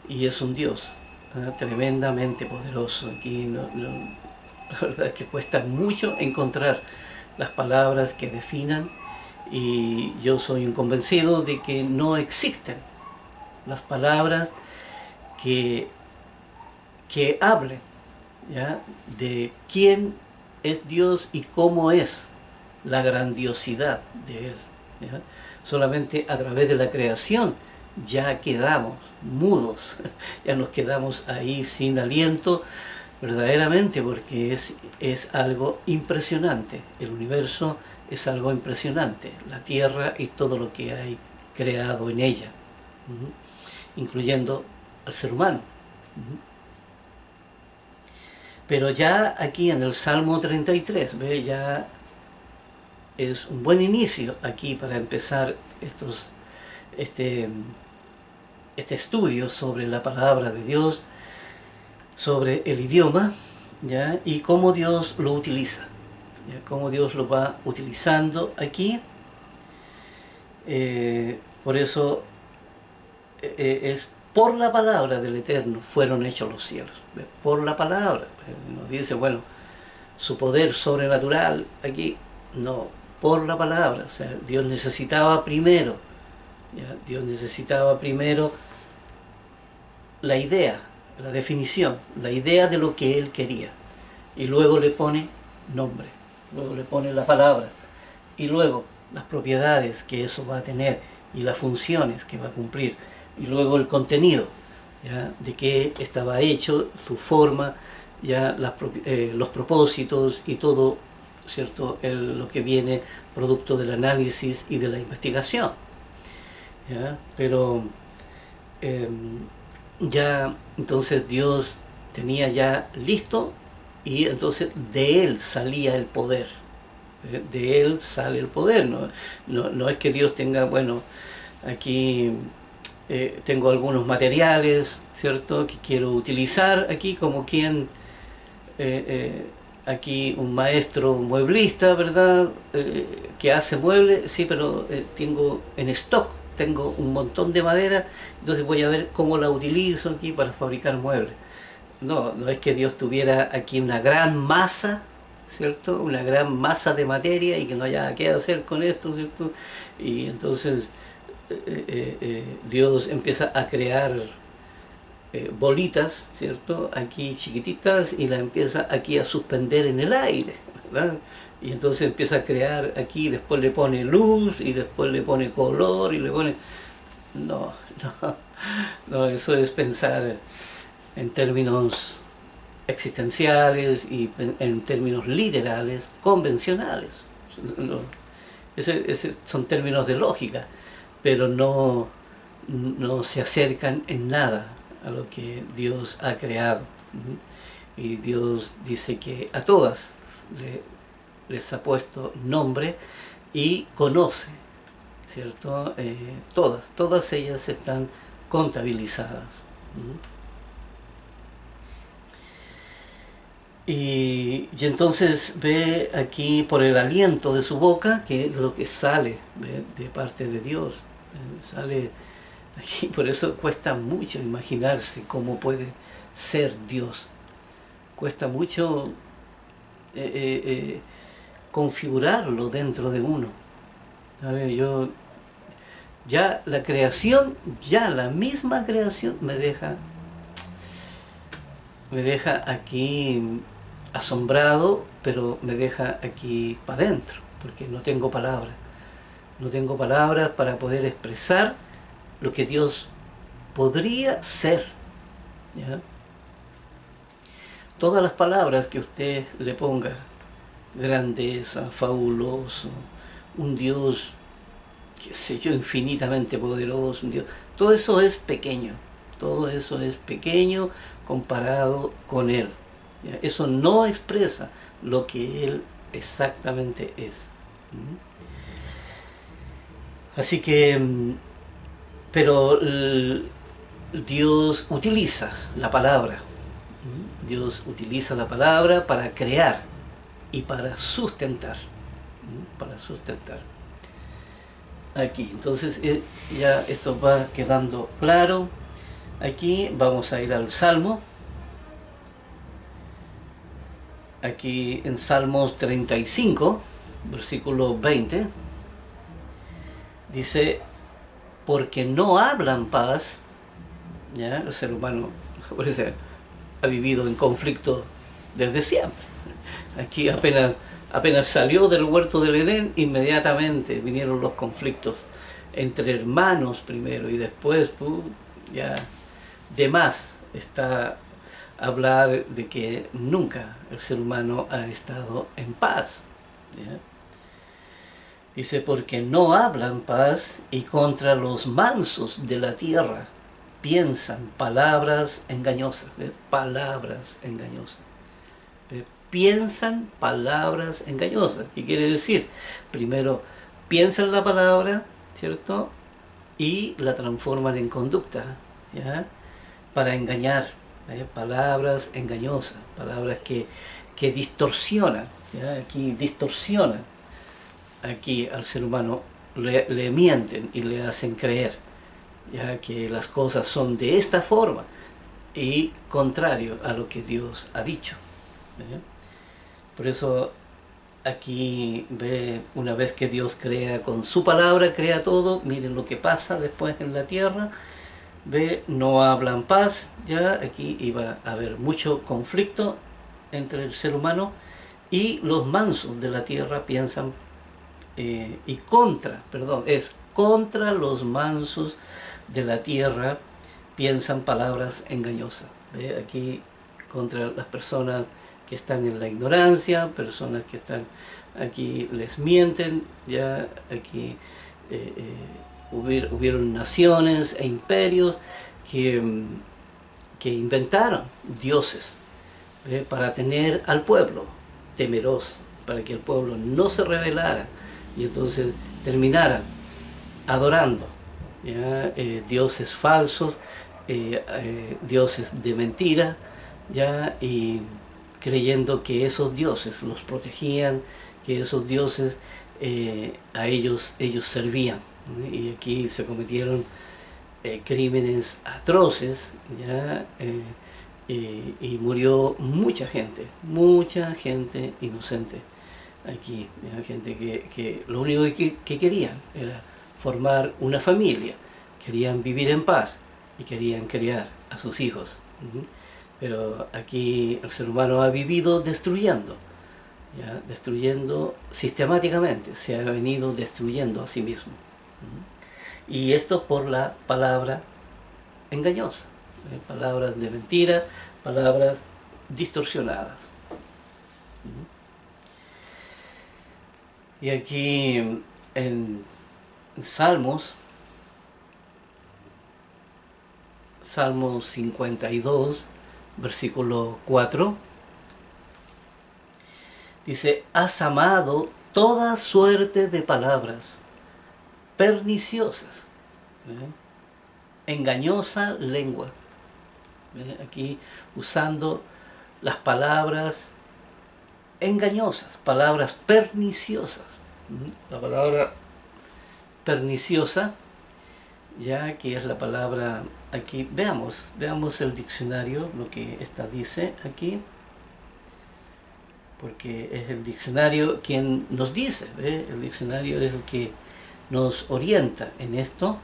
y es un Dios tremendamente poderoso. Aquí la verdad es que cuesta mucho encontrar las palabras que definan, y yo soy un convencido de que no existen las palabras que, que hablen, ¿ya?, de quién es Dios y cómo es la grandiosidad de Él. ¿Ya? Solamente a través de la creación ya quedamos mudos, ya nos quedamos ahí sin aliento, verdaderamente, porque es algo impresionante. El universo es algo impresionante, la Tierra y todo lo que hay creado en ella, incluyendo al ser humano. Pero ya aquí en el Salmo 33, ¿ve? Ya es un buen inicio aquí para empezar este estudio sobre la palabra de Dios, sobre el idioma, ¿ya?, y cómo Dios lo utiliza, ¿ya?, cómo Dios lo va utilizando aquí. Por eso es por la palabra del Eterno fueron hechos los cielos, ¿ve? Por la palabra. Nos dice, bueno, su poder sobrenatural aquí, no, por la palabra. O sea, Dios necesitaba primero, ¿ya? Dios necesitaba primero la idea, la definición, la idea de lo que Él quería, y luego le pone nombre, luego le pone la palabra, y luego las propiedades que eso va a tener y las funciones que va a cumplir, y luego el contenido, ¿ya?, de qué estaba hecho, su forma, ya los propósitos y todo, ¿cierto?, lo que viene producto del análisis y de la investigación, ¿ya? Pero ya entonces Dios tenía ya listo, y entonces de Él salía el poder, de Él sale el poder. No es que Dios tenga, bueno, aquí tengo algunos materiales, ¿cierto?, que quiero utilizar aquí, como quien aquí un maestro mueblista, ¿verdad?, que hace muebles, sí, pero tengo en stock, tengo un montón de madera, entonces voy a ver cómo la utilizo aquí para fabricar muebles. No es que Dios tuviera aquí una gran masa, ¿cierto?, una gran masa de materia y que no haya qué hacer con esto, ¿cierto? Y entonces Dios empieza a crear bolitas, ¿cierto?, aquí chiquititas, y las empieza aquí a suspender en el aire, ¿verdad? Y entonces empieza a crear aquí, después le pone luz, y después le pone color, y le pone... No, no, eso es pensar en términos existenciales y en términos literales, convencionales. Ese son términos de lógica, pero no se acercan en nada a lo que Dios ha creado. Y Dios dice que a todas les ha puesto nombre y conoce, ¿cierto? Todas ellas están contabilizadas. Y entonces ve aquí por el aliento de su boca, que es lo que sale, ¿ve?, de parte de Dios. Sale aquí, por eso cuesta mucho imaginarse cómo puede ser Dios. Cuesta mucho configurarlo dentro de uno. A ver, ya la creación, ya la misma creación me deja aquí asombrado, pero me deja aquí para adentro, porque no tengo palabras. No tengo palabras para poder expresar lo que Dios podría ser. ¿Ya? Todas las palabras que usted le ponga, grandeza, fabuloso, un Dios, qué sé yo, infinitamente poderoso, un Dios, todo eso es pequeño, todo eso es pequeño comparado con Él. ¿Ya? Eso no expresa lo que Él exactamente es. Así que, pero Dios utiliza la palabra. Dios utiliza la palabra para crear y para sustentar. Para sustentar. Aquí, entonces ya esto va quedando claro. Aquí vamos a ir al Salmo. Aquí en Salmos 35, versículo 20, dice: porque no hablan paz. ¿Ya? El ser humano ha vivido en conflicto desde siempre. Aquí apenas salió del huerto del Edén, inmediatamente vinieron los conflictos entre hermanos primero, y después ya de más está hablar de que nunca el ser humano ha estado en paz. ¿Ya? Dice: porque no hablan paz, y contra los mansos de la tierra piensan palabras engañosas. ¿Ves? Palabras engañosas. Piensan palabras engañosas. ¿Qué quiere decir? Primero piensan la palabra, ¿cierto? Y la transforman en conducta, ¿ya? Para engañar. Palabras engañosas, palabras que distorsionan, ¿ya? Aquí distorsionan. Aquí al ser humano le mienten y le hacen creer, ya que las cosas son de esta forma y contrario a lo que Dios ha dicho. Por eso aquí ve, una vez que Dios crea con su palabra, crea todo, miren lo que pasa después en la tierra. Ve, no hablan paz, ya aquí iba a haber mucho conflicto entre el ser humano, y los mansos de la tierra piensan es contra los mansos de la tierra piensan palabras engañosas. ¿Ve? Aquí contra las personas que están en la ignorancia, personas que están aquí les mienten, ya aquí hubieron naciones e imperios que inventaron dioses, ¿ve? Para tener al pueblo temeroso, para que el pueblo no se rebelara y entonces terminaran adorando, ¿ya? Dioses falsos, dioses de mentira, ¿ya? Y creyendo que esos dioses los protegían, que esos dioses a ellos servían, ¿no? Y aquí se cometieron crímenes atroces, ¿ya? Y murió mucha gente inocente aquí, ¿ya? Gente que lo único que querían era formar una familia, querían vivir en paz y querían criar a sus hijos. Pero aquí el ser humano ha vivido destruyendo, ¿ya? Destruyendo sistemáticamente, se ha venido destruyendo a sí mismo. Y esto por la palabra engañosa, palabras de mentira, palabras distorsionadas. Y aquí en Salmos 52, versículo 4, dice: has amado toda suerte de palabras perniciosas, engañosa lengua. Aquí usando las palabras engañosas, palabras perniciosas. La palabra perniciosa, ya que es la palabra aquí, veamos el diccionario, lo que esta dice aquí. porque es el diccionario quien nos dice, ¿ve? El diccionario es el que nos orienta en esto.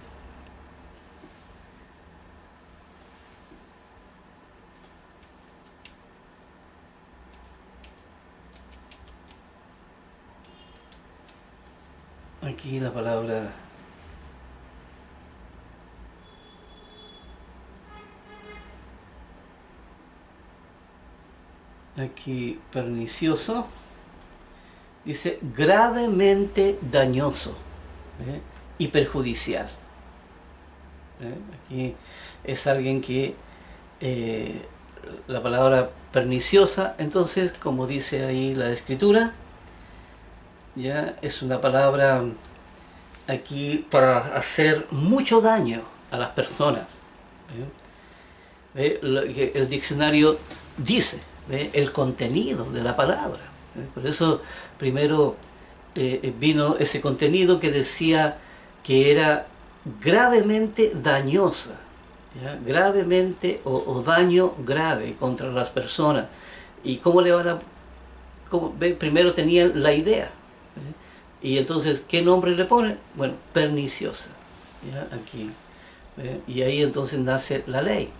Aquí la palabra aquí pernicioso dice gravemente dañoso, ¿eh? Y perjudicial. Aquí es alguien que la palabra perniciosa, entonces, como dice ahí la escritura, ya es una palabra aquí para hacer mucho daño a las personas. El diccionario dice, ¿ve? El contenido de la palabra. Por eso primero vino ese contenido que decía que era gravemente dañosa, ¿ya? Gravemente o daño grave contra las personas. ¿Y cómo le van a...? Primero tenían la idea. Y entonces, ¿qué nombre le ponen? Bueno, perniciosa. ¿Ya? Aquí. Y ahí entonces nace la ley.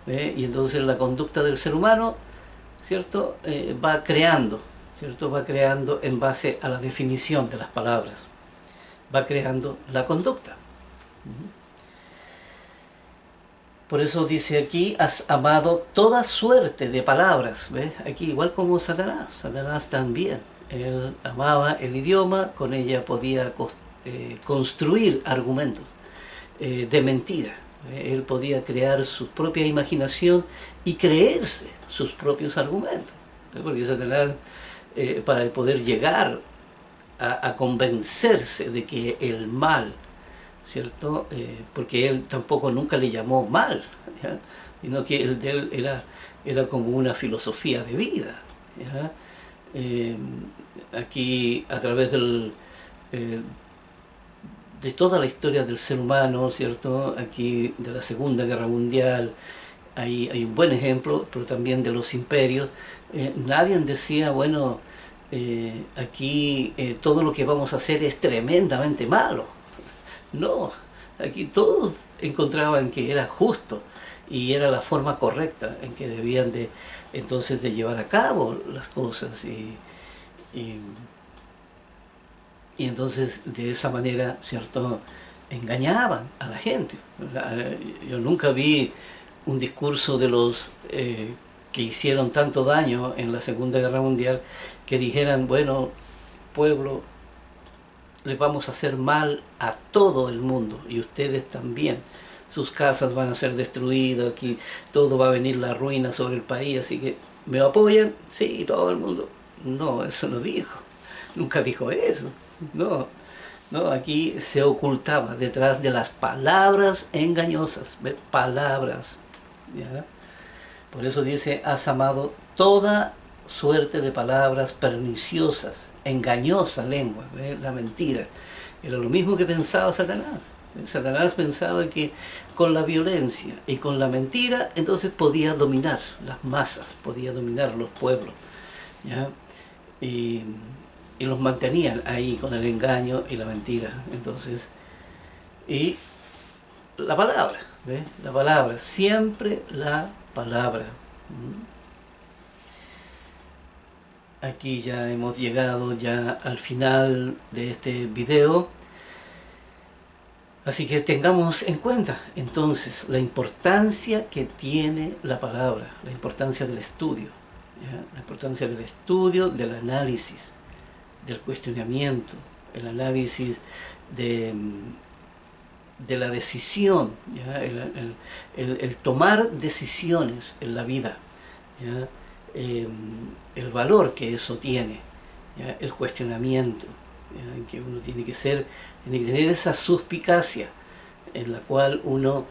Y entonces la conducta del ser humano, ¿cierto? Va creando, ¿cierto? Va creando en base a la definición de las palabras. Va creando la conducta. Por eso dice aquí, has amado toda suerte de palabras. ¿Ves? Aquí igual como Satanás. Satanás también. Él amaba el idioma, con ella podía construir argumentos de mentira. Él podía crear su propia imaginación y creerse sus propios argumentos. Porque Satanás, para poder llegar a convencerse de que el mal, ¿cierto? Porque él tampoco nunca le llamó mal, ¿ya? Sino que el de él era como una filosofía de vida, ¿ya? Aquí a través de toda la historia del ser humano, ¿cierto? Aquí de la Segunda Guerra Mundial hay un buen ejemplo, pero también de los imperios. Nadie decía, bueno, aquí todo lo que vamos a hacer es tremendamente malo. No, aquí todos encontraban que era justo y era la forma correcta en que debían de entonces de llevar a cabo las cosas y, y entonces de esa manera, ¿cierto?, engañaban a la gente. Yo nunca vi un discurso de los que hicieron tanto daño en la Segunda Guerra Mundial que dijeran, bueno, pueblo, les vamos a hacer mal a todo el mundo y ustedes también. Sus casas van a ser destruidas, aquí todo va a venir la ruina sobre el país, así que ¿me apoyan? Sí, todo el mundo. No, eso no dijo. Nunca dijo eso. No, no, aquí se ocultaba detrás de las palabras engañosas. ¿Ve? Palabras. ¿Ya? Por eso dice, has amado toda suerte de palabras perniciosas, engañosa lengua, ¿ve? La mentira. Era lo mismo que pensaba Satanás. Satanás pensaba que con la violencia y con la mentira entonces podía dominar las masas, podía dominar los pueblos, ¿ya? Y los mantenían ahí con el engaño y la mentira. Entonces, y la palabra, ¿ves? La palabra, siempre la palabra. Aquí ya hemos llegado ya al final de este video. Así que tengamos en cuenta entonces la importancia que tiene la palabra, la importancia del estudio, ¿ya? La importancia del estudio, del análisis, del cuestionamiento, el análisis de la decisión, ¿ya? El tomar decisiones en la vida, ¿ya? El valor que eso tiene, ¿ya? El cuestionamiento, ¿ya? En que uno tiene que tener esa suspicacia en la cual uno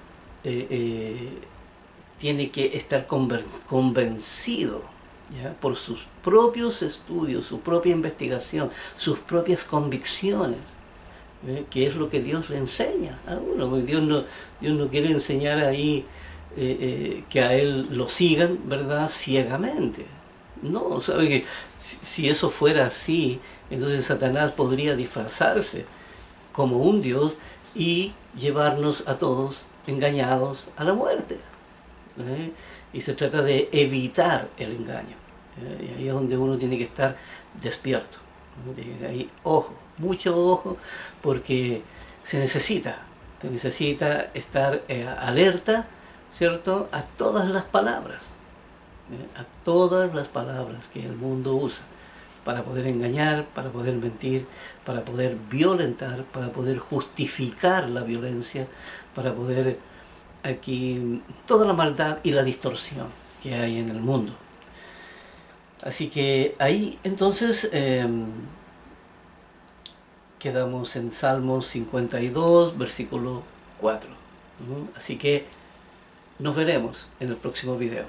tiene que estar convencido, ¿ya? Por sus propios estudios, su propia investigación, sus propias convicciones, que es lo que Dios le enseña a uno, porque Dios no quiere enseñar ahí que a Él lo sigan, ¿verdad?, ciegamente. No, sabe que si eso fuera así, entonces Satanás podría disfrazarse como un Dios y llevarnos a todos engañados a la muerte. ¿Eh? Y se trata de evitar el engaño. Y ahí es donde uno tiene que estar despierto. Ahí, ojo, mucho ojo, porque se necesita estar alerta, ¿cierto?, a todas las palabras, a todas las palabras que el mundo usa para poder engañar, para poder mentir, para poder violentar, para poder justificar la violencia, para poder aquí toda la maldad y la distorsión que hay en el mundo. Así que ahí entonces quedamos en Salmos 52, versículo 4. Así que nos veremos en el próximo video.